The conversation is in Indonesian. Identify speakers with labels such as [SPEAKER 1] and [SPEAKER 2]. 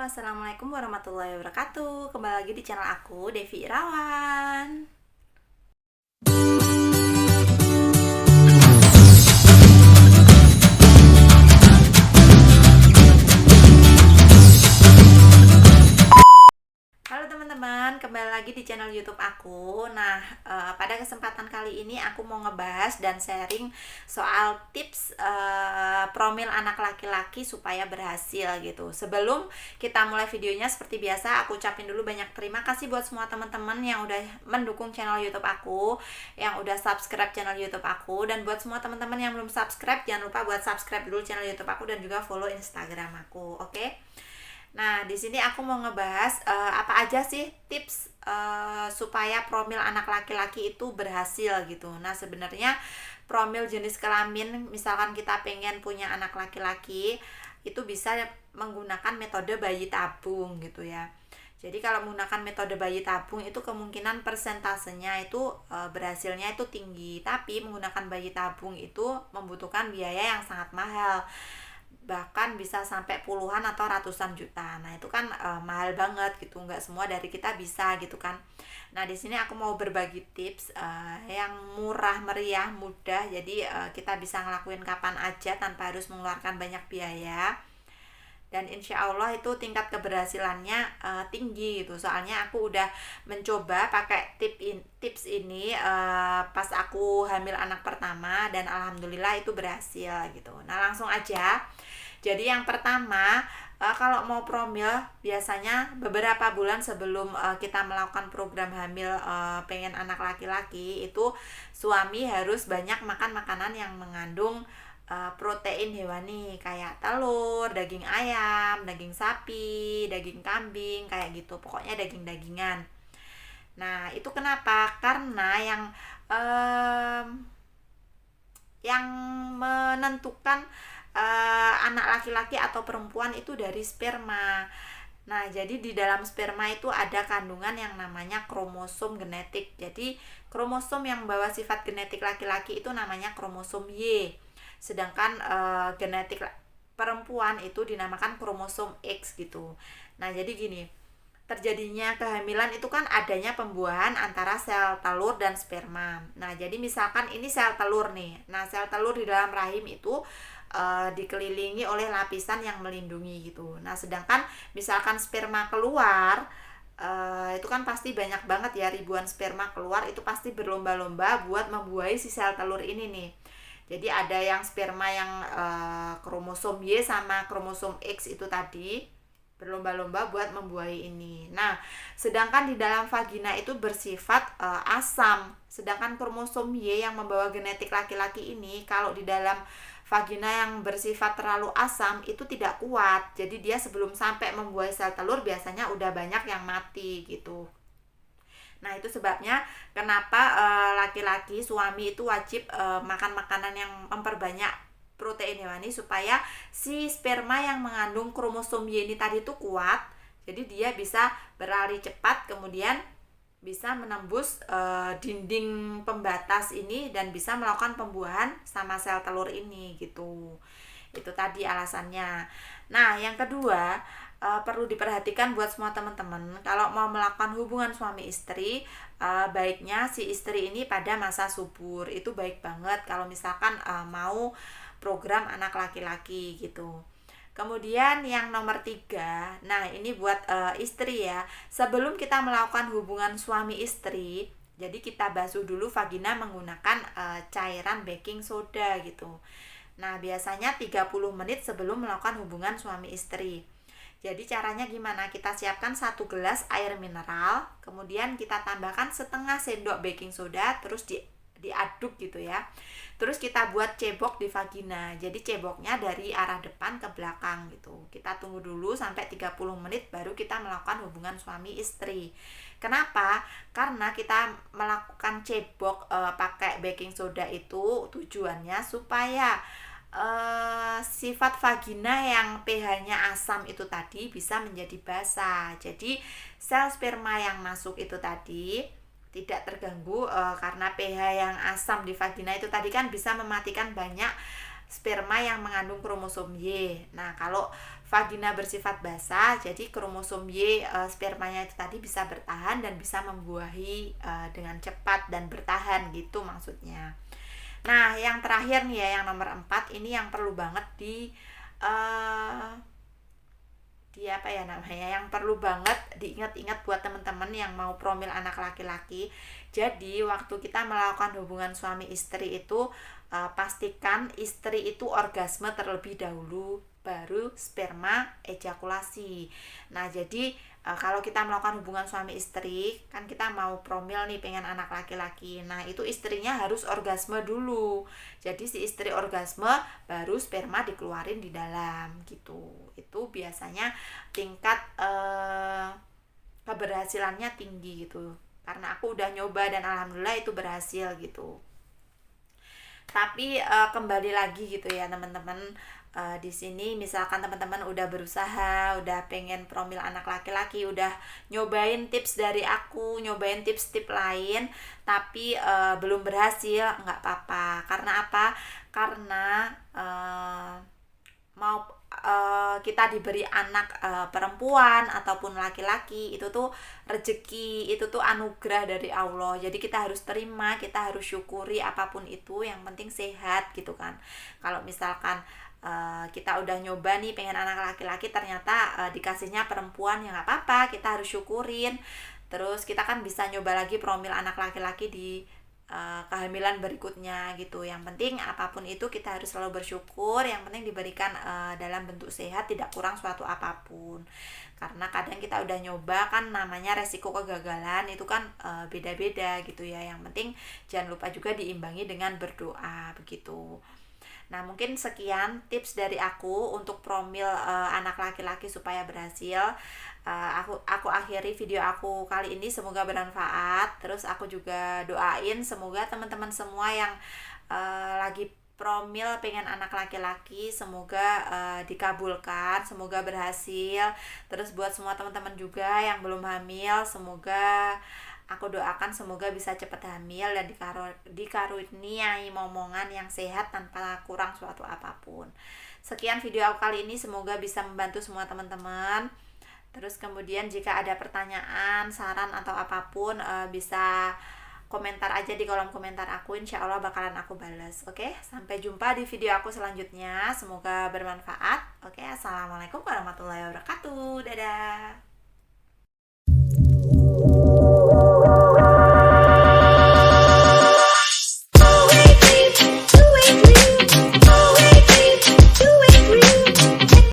[SPEAKER 1] Assalamualaikum warahmatullahi wabarakatuh. Kembali lagi di channel aku, Devi Irawan. Halo teman-teman, kembali lagi di channel YouTube aku. Nah, pada kesempatan kali ini aku mau ngebahas dan sharing soal tips promil anak laki-laki supaya berhasil gitu. Sebelum kita mulai videonya, seperti biasa aku ucapin dulu banyak terima kasih buat semua teman-teman yang udah mendukung channel YouTube aku, yang udah subscribe channel YouTube aku, dan buat semua teman-teman yang belum subscribe, jangan lupa buat subscribe dulu channel YouTube aku dan juga follow Instagram aku, oke? Nah, di sini aku mau ngebahas apa aja sih tips supaya promil anak laki-laki itu berhasil gitu. Nah, sebenarnya promil jenis kelamin, misalkan kita pengen punya anak laki-laki, itu bisa menggunakan metode bayi tabung gitu ya. Jadi kalau menggunakan metode bayi tabung itu kemungkinan persentasenya itu berhasilnya itu tinggi. Tapi menggunakan bayi tabung itu membutuhkan biaya yang sangat mahal, bahkan bisa sampai puluhan atau ratusan juta. Nah itu kan mahal banget gitu, nggak semua dari kita bisa gitu kan. Nah di sini aku mau berbagi tips yang murah meriah mudah, jadi kita bisa ngelakuin kapan aja tanpa harus mengeluarkan banyak biaya, dan insya Allah itu tingkat keberhasilannya tinggi gitu. Soalnya aku udah mencoba pakai tips ini pas aku hamil anak pertama, dan alhamdulillah itu berhasil gitu. Nah langsung aja. Jadi yang pertama, kalau mau promil biasanya beberapa bulan sebelum kita melakukan program hamil pengen anak laki-laki, itu suami harus banyak makan makanan yang mengandung protein hewani kayak telur, daging ayam, daging sapi, daging kambing kayak gitu. Pokoknya daging-dagingan. Nah, itu kenapa? Karena yang menentukan anak laki-laki atau perempuan itu dari sperma. Nah, jadi di dalam sperma itu ada kandungan yang namanya kromosom genetik. Jadi, kromosom yang membawa sifat genetik laki-laki itu namanya kromosom Y. Sedangkan genetik perempuan itu dinamakan kromosom X gitu. Nah, jadi gini, terjadinya kehamilan itu kan adanya pembuahan antara sel telur dan sperma. Nah, jadi misalkan ini sel telur nih. Nah, sel telur di dalam rahim itu dikelilingi oleh lapisan yang melindungi gitu. Nah, sedangkan misalkan sperma keluar, itu kan pasti banyak banget ya, ribuan sperma keluar, itu pasti berlomba-lomba buat membuahi si sel telur ini nih. Jadi ada yang sperma yang kromosom Y sama kromosom X itu tadi berlomba-lomba buat membuahi ini. Nah, sedangkan di dalam vagina itu bersifat asam. Sedangkan kromosom Y yang membawa genetik laki-laki ini, kalau di dalam vagina yang bersifat terlalu asam itu tidak kuat. Jadi dia sebelum sampai membuahi sel telur biasanya udah banyak yang mati gitu. Nah, itu sebabnya kenapa laki-laki suami itu wajib makan makanan yang memperbanyak protein hewani supaya si sperma yang mengandung kromosom Y ini tadi itu kuat. Jadi dia bisa berlari cepat, kemudian bisa menembus dinding pembatas ini dan bisa melakukan pembuahan sama sel telur ini gitu. Itu tadi alasannya. Nah, yang kedua, perlu diperhatikan buat semua teman-teman, kalau mau melakukan hubungan suami istri, baiknya si istri ini pada masa subur. Itu baik banget kalau misalkan mau program anak laki-laki gitu. Kemudian yang nomor 3, nah ini buat istri ya. Sebelum kita melakukan hubungan suami istri, jadi kita basuh dulu vagina menggunakan cairan baking soda gitu. Nah, biasanya 30 menit sebelum melakukan hubungan suami istri. Jadi caranya gimana? Kita siapkan 1 gelas air mineral, kemudian kita tambahkan setengah sendok baking soda, terus diaduk gitu ya. Terus kita buat cebok di vagina. Jadi ceboknya dari arah depan ke belakang gitu. Kita tunggu dulu sampai 30 menit baru kita melakukan hubungan suami istri. Kenapa? Karena kita melakukan cebok pakai baking soda itu tujuannya supaya sifat vagina yang pH-nya asam itu tadi bisa menjadi basah. Jadi sel sperma yang masuk itu tadi tidak terganggu karena pH yang asam di vagina itu tadi kan bisa mematikan banyak sperma yang mengandung kromosom Y. Nah, kalau vagina bersifat basah, jadi kromosom Y spermanya itu tadi bisa bertahan dan bisa membuahi dengan cepat dan bertahan gitu maksudnya. Nah, yang terakhir nih ya, yang nomor 4 ini yang perlu banget uh, di apa ya namanya, yang perlu banget diingat-ingat buat teman-teman yang mau promil anak laki-laki. Jadi waktu kita melakukan hubungan suami istri itu pastikan istri itu orgasme terlebih dahulu, baru sperma ejakulasi. Nah jadi kalau kita melakukan hubungan suami istri, kan kita mau promil nih, pengen anak laki-laki. Nah itu istrinya harus orgasme dulu. Jadi si istri orgasme, baru sperma dikeluarin di dalam gitu. Itu biasanya tingkat keberhasilannya tinggi gitu, karena aku udah nyoba dan alhamdulillah itu berhasil gitu. Tapi kembali lagi gitu ya teman-teman, di sini misalkan teman-teman udah berusaha, udah pengen promil anak laki-laki, udah nyobain tips dari aku, nyobain tips-tips lain, tapi belum berhasil, nggak apa-apa. Karena apa? Karena mau kita diberi anak perempuan ataupun laki-laki, itu tuh rezeki, itu tuh anugerah dari Allah. Jadi kita harus terima, kita harus syukuri apapun itu, yang penting sehat gitu kan. Kalau misalkan kita udah nyoba nih pengen anak laki-laki, ternyata dikasihnya perempuan, ya nggak apa-apa, kita harus syukurin. Terus kita kan bisa nyoba lagi promil anak laki-laki di kehamilan berikutnya gitu. Yang penting apapun itu kita harus selalu bersyukur, yang penting diberikan dalam bentuk sehat, tidak kurang suatu apapun. Karena kadang kita udah nyoba kan, namanya resiko kegagalan itu kan beda-beda gitu ya. Yang penting jangan lupa juga diimbangi dengan berdoa begitu. Nah, mungkin sekian tips dari aku untuk promil anak laki-laki supaya berhasil. Aku akhiri video aku kali ini, semoga bermanfaat. Terus aku juga doain semoga teman-teman semua yang lagi promil pengen anak laki-laki, semoga dikabulkan, semoga berhasil. Terus buat semua teman-teman juga yang belum hamil, semoga aku doakan semoga bisa cepat hamil dan dikaruniai momongan yang sehat tanpa kurang suatu apapun. Sekian video aku kali ini, semoga bisa membantu semua teman-teman. Terus kemudian jika ada pertanyaan, saran atau apapun, bisa komentar aja di kolom komentar aku, insya Allah bakalan aku balas. Oke, sampai jumpa di video aku selanjutnya, semoga bermanfaat. Oke, assalamualaikum warahmatullahi wabarakatuh, dadah.